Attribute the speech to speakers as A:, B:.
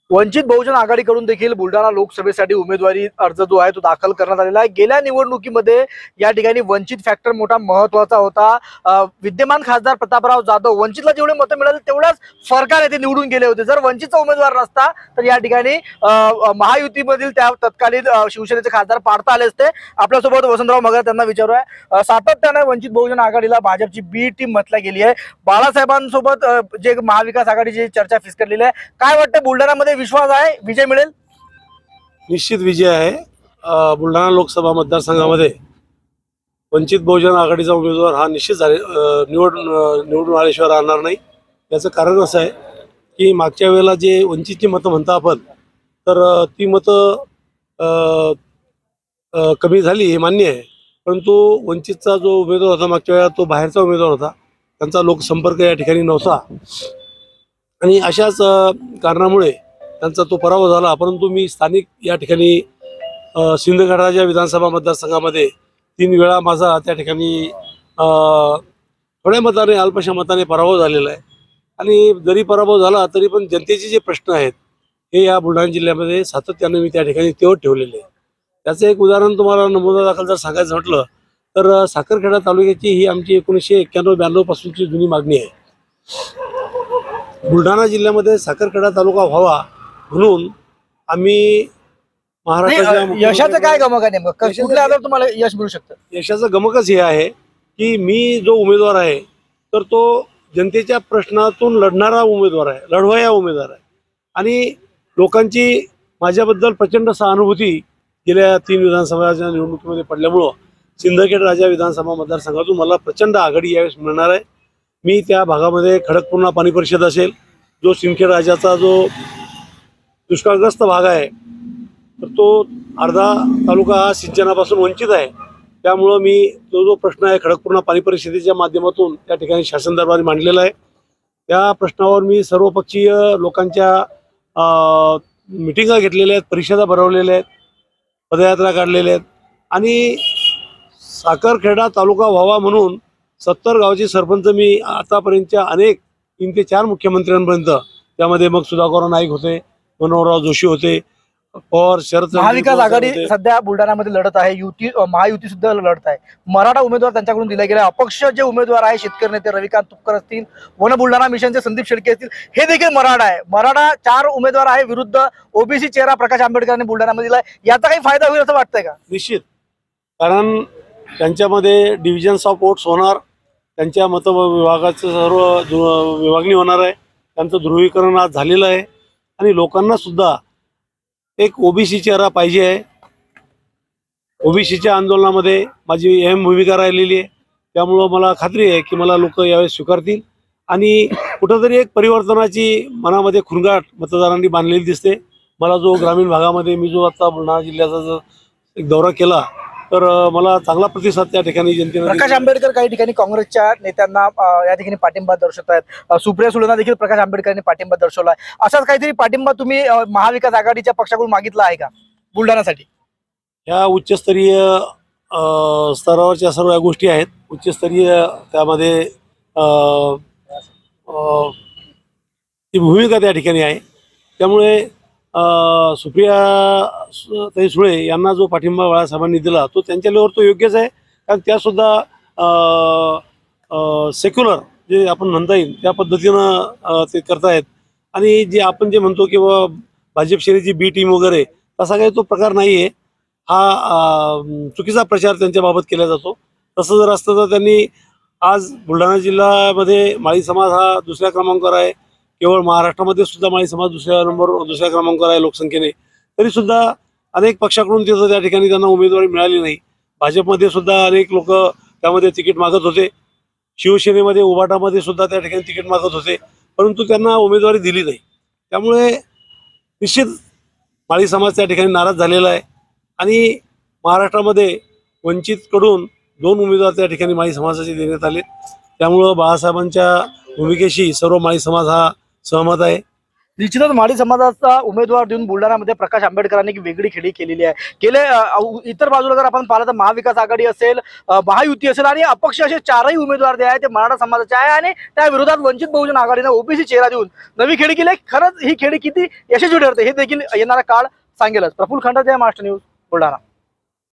A: वंचित बहुजन आघाडीकडून देखील बुलढाणा लोकसभेसाठी उमेदवारी अर्ज जो आहे तो दाखल करण्यात आलेला आहे। गेल्या निवडणुकीमध्ये या ठिकाणी वंचित फॅक्टर मोठा महत्वाचा होता। विद्यमान खासदार प्रतापराव जाधव वंचितला जेवढे मतं मिळाले तेवढ्याच फरकाने ते निवडून गेले होते। जर वंचितचा उमेदवार नसता तर या ठिकाणी महायुतीमधील त्या तत्कालीन शिवसेनेचे खासदार पाडता आले असते। आपल्यासोबत वसंतराव मगर त्यांना विचारूया। सातत्याने वंचित बहुजन आघाडीला भाजपची बी टीम म्हटलं गेली आहे। बाळासाहेबांसोबत जे महाविकास आघाडीची चर्चा फिसकटलेली आहे, काय वाटतं बुलढाण्यामध्ये विश्वास आहे विजय मिळेल?
B: निश्चित विजय आहे। बुलढाणा लोकसभा मतदारसंघामध्ये वंचित बहुजन आघाडीचा उमेदवार हा निश्चित निवडून आल्याशिवाय राहणार नाही। याचं कारण असं आहे की मागच्या वेळेला जे वंचितची मतं म्हणता आपण, तर ती मतं कमी झाली हे मान्य आहे, परंतु वंचितचा जो उमेदवार होता मागच्या वेळेला तो बाहेरचा उमेदवार होता, त्यांचा लोकसंपर्क या ठिकाणी नव्हता आणि अशाच कारणामुळे त्यांचा तो पराभव झाला। परंतु मी स्थानिक या ठिकाणी सिंदखेडराजा विधानसभा मतदारसंघामध्ये 3 वेळा माझा त्या ठिकाणी थोड्या मताने अल्पशा मताने पराभव झालेला आहे आणि जरी पराभव झाला तरी पण जनतेचे जे प्रश्न आहेत हे या बुलढाणा जिल्ह्यामध्ये सातत्याने मी त्या ठिकाणी तेवढ ठेवलेले आहे। त्याचं एक उदाहरण तुम्हाला नमुनादाखल जर सांगायचं म्हटलं तर साखरखेडा तालुक्याची ही आमची 1991-92 पासूनची जुनी मागणी आहे। बुलढाणा जिल्ह्यामध्ये साखरखेडा तालुका व्हावा म्हणून आम्ही महाराष्ट्राच्या
A: यशाचं काय गमक आहे नेमकं? कुठल्या आधार तुम्हाला यश मिळू शकतं?
B: यशाचं गमकच हे आहे की मी जो उमेदवार आहे तर तो जनतेच्या प्रश्नातून लढणारा उमेदवार आहे, लढवया उमेदवार आहे आणि लोकांची माझ्याबद्दल प्रचंड सहानुभूती गेल्या 3 विधानसभाच्या निवडणुकीमध्ये पडल्यामुळं सिंदखेडराजा विधानसभा मतदारसंघातून मला प्रचंड आघाडी यावेळेस मिळणार आहे। मी त्या भागामध्ये खडकपूर्णा पाणी परिषद असेल, जो सिंदखेडराजाचा जो दुष्काळग्रस्त भाग आहे तर तो अर्धा तालुका हा सिंचनापासून वंचित आहे। त्यामुळं मी जो प्रश्न आहे खडकपूर्णा पाणी परिषदेच्या माध्यमातून त्या ठिकाणी शासन दरबारी मांडलेला आहे। त्या प्रश्नावर मी सर्वपक्षीय लोकांच्या मिटिंगा घेतलेल्या आहेत, परिषदा भरवलेल्या आहेत, पदयात्रा काढलेल्या आहेत आणि साखरखेडा तालुका व्हावा म्हणून 70 गावचे सरपंच मी आतापर्यंतच्या अनेक 3 ते 4 मुख्यमंत्र्यांपर्यंत, त्यामध्ये मग सुधाकर नाईक होते, मनोहरराव जोशी होते, पवार शरद
A: महाविकास आघाडी सध्या बुलढाण्यामध्ये लढत आहे, महायुती सुद्धा लढत आहे। मराठा उमेदवार त्यांच्याकडून दिला गेला। अपक्ष जे उमेदवार आहे शेतकरी नेते रविकांत तुपकर असतील, वन बुलढाणा मिशनचे संदीप शेळके असतील, हे देखील मराठा आहे। मराठा 4 उमेदवार आहे विरुद्ध ओबीसी चेहरा प्रकाश आंबेडकरांनी बुलढाण्यामध्ये दिला। याचा काही फायदा होईल असं वाटतंय का?
B: निश्चित, कारण त्यांच्यामध्ये डिव्हिजन्स ऑफ वोट्स होणार, त्यांच्या मत विभागाचं सर्व विभागणी होणार आहे, त्यांचं ध्रुवीकरण आज झालेलं आहे आणि लोकांना सुद्धा एक ओबीसी चेहरा पाहिजे आहे। ओबीसीच्या आंदोलनामध्ये माझी अहम भूमिका राहिलेली आहे, त्यामुळं मला खात्री आहे की मला लोक यावेळेस स्वीकारतील आणि कुठंतरी एक परिवर्तनाची मनामध्ये खुणगाट मतदारांनी बांधलेली दिसते। मला जो ग्रामीण भागामध्ये मी जो आता बुलढाणा जिल्ह्याचा जो एक दौरा केला तर मला चांगला प्रतिसाद त्या ठिकाणी जनतेने।
A: प्रकाश आंबेडकर काही ठिकाणी काँग्रेसच्या नेत्यांना या ठिकाणी पाठिंबा दर्शवत आहेत। सुप्रिया सुळेंना देखील प्रकाश आंबेडकरांनी पाठिंबा दर्शवला आहे। असाच काहीतरी पाठिंबा तुम्ही महाविकास आघाडीच्या पक्षाकडून मागितला आहे का बुलढाण्यासाठी?
B: ह्या उच्चस्तरीय स्तरावरच्या सर्व गोष्टी आहेत। उच्चस्तरीय त्यामध्ये ती भूमिका त्या ठिकाणी आहे, त्यामुळे सुप्रिया ताई सुळे यांना जो पाठिंबा बाळासाहेबांनी दिला तो त्यांच्या लेवलवर तो योग्यच आहे, कारण त्यासुद्धा सेक्युलर जे आपण म्हणता येईल त्या पद्धतीनं ते करतायत आणि जे आपण जे म्हणतो की भाजप शैलीची बी टीम वगैरे तसा काही तो प्रकार नाही आहे। हा चुकीचा प्रचार त्यांच्याबाबत केला जातो। तसं जर असतं तर त्यांनी आज बुलढाणा जिल्ह्यामध्ये माळी समाज हा 2ऱ्या क्रमांकावर आहे, केवळ महाराष्ट्रामध्ये सुद्धा माळी समाज 2ऱ्या क्रमांकावर आहे लोकसंख्येने, तरी सुद्धा अनेक पक्षाकडून तिथं त्या ठिकाणी त्यांना उमेदवारी मिळाली नाही। भाजपमध्ये सुद्धा अनेक लोक त्यामध्ये तिकीट मागत होते, शिवसेनेमध्ये उभाटामध्ये सुद्धा त्या ठिकाणी तिकीट मागत होते, परंतु त्यांना उमेदवारी दिली नाही। त्यामुळे निश्चित माळी समाज त्या ठिकाणी नाराज झालेला आहे आणि महाराष्ट्रामध्ये वंचितकडून 2 उमेदवार त्या ठिकाणी माळी समाजाचे देण्यात आले। त्यामुळं बाळासाहेबांच्या भूमिकेशी सर्व माळी समाज हा सहमत आहे
A: निश्चितच माळी समाजाचा उमेदवार देऊन बुलढाण्यामध्ये प्रकाश आंबेडकरांनी एक वेगळी खेळी केलेली आहे. गेले इतर बाजूला जर आपण पाहिलं तर महाविकास आघाडी असेल, महायुती असेल आणि अपक्ष असे चारही उमेदवार जे आहे ते मराठा समाजाचे आहे आणि त्या विरोधात वंचित बहुजन आघाडीने ओबीसी चेहरा देऊन नवी खेळी केली आहे. खरंच ही खेळी किती यशस्वी ठरते हे देखील येणारा काळ सांगेलच. प्रफुल्ल खंडाते, महाराष्ट्र न्यूज, बुलढाणा.